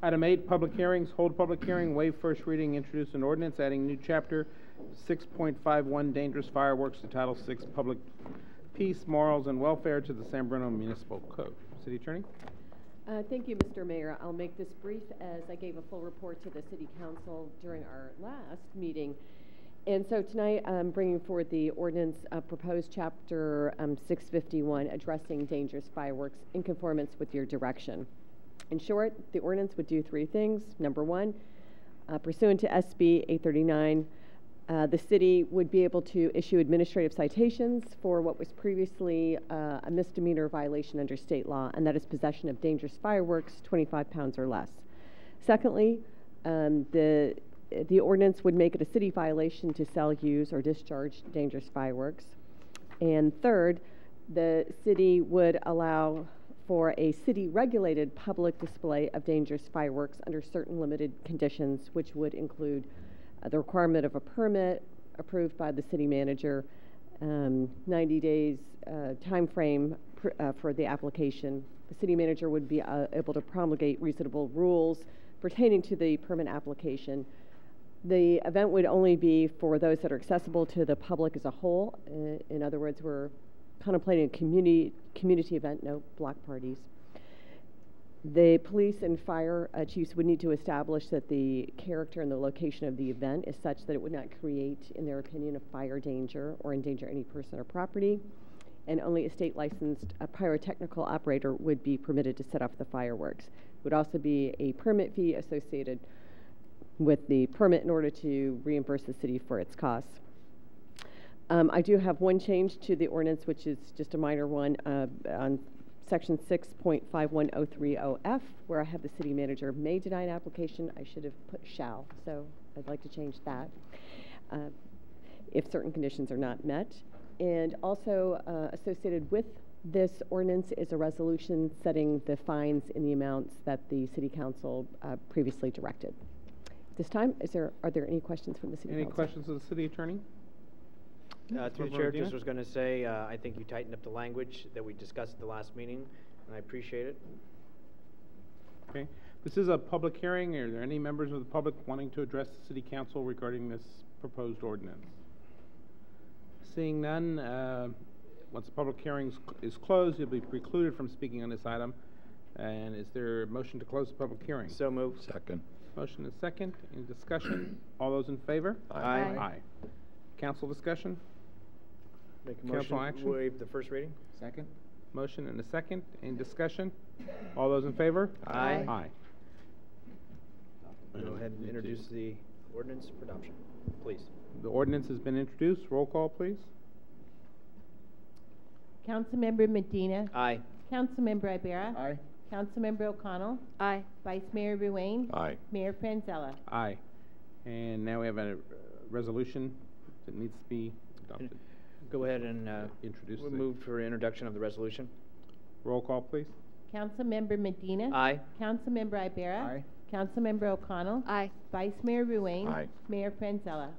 Item 8, public hearings. Hold public hearing, waive first reading, introduce an ordinance adding new chapter 6.51 dangerous fireworks to Title 6 Public Peace, Morals, and Welfare to the San Bruno Municipal Code. City Attorney? Thank you, Mr. Mayor. I'll make this brief as I gave a full report to the City Council during our last meeting. And so tonight I'm bringing forward the ordinance proposed chapter 651 addressing dangerous fireworks in conformance with your direction. In short, the ordinance would do three things. Number one, pursuant to SB 839, the city would be able to issue administrative citations for what was previously a misdemeanor violation under state law, and that is possession of dangerous fireworks, 25 pounds or less. Secondly, the ordinance would make it a city violation to sell, use, or discharge dangerous fireworks. And third, the city would allow for a city-regulated public display of dangerous fireworks under certain limited conditions, which would include the requirement of a permit approved by the city manager, 90 days time frame for the application. The city manager would be able to promulgate reasonable rules pertaining to the permit application. The event would only be for those that are accessible to the public as a whole. In other words, we're contemplating a community event, no block parties. The police and fire chiefs would need to establish that the character and the location of the event is such that it would not create, in their opinion, a fire danger or endanger any person or property. And only a state licensed pyrotechnical operator would be permitted to set off the fireworks. It would also be a permit fee associated with the permit in order to reimburse the city for its costs. I do have one change to the ordinance, which is just a minor one, on section 6.51030F, where I have the city manager may deny an application. I should have put shall, so I'd like to change that if certain conditions are not met. And also associated with this ordinance is a resolution setting the fines in the amounts that the city council previously directed. At this time, are there any questions from the city council? Any questions of the city attorney? Through the chair, just was going to say, I think you tightened up the language that we discussed at the last meeting, and I appreciate it. Okay. This is a public hearing. Are there any members of the public wanting to address the city council regarding this proposed ordinance? Seeing none, once the public hearing is closed, you'll be precluded from speaking on this item. And is there a motion to close the public hearing? So moved. Second. Motion is second. Any discussion? All those in favor? Aye. Aye. Council discussion? Make a motion to waive the first reading. Second. Motion and a second. Any discussion? All those in favor? Aye. Aye. Go ahead and introduce the ordinance for adoption, please. The ordinance has been introduced. Roll call, please. Councilmember Medina. Aye. Councilmember Ibarra. Aye. Councilmember O'Connell. Aye. Vice Mayor Ruane. Aye. Mayor Franzella. Aye. And now we have a resolution that needs to be adopted. Go ahead and Introduce we'll the- move for introduction of the resolution. Roll call, please. Councilmember Medina. Aye. Councilmember Ibarra. Aye. Councilmember O'Connell. Aye. Vice Mayor Ruane. Aye. Mayor Franzella.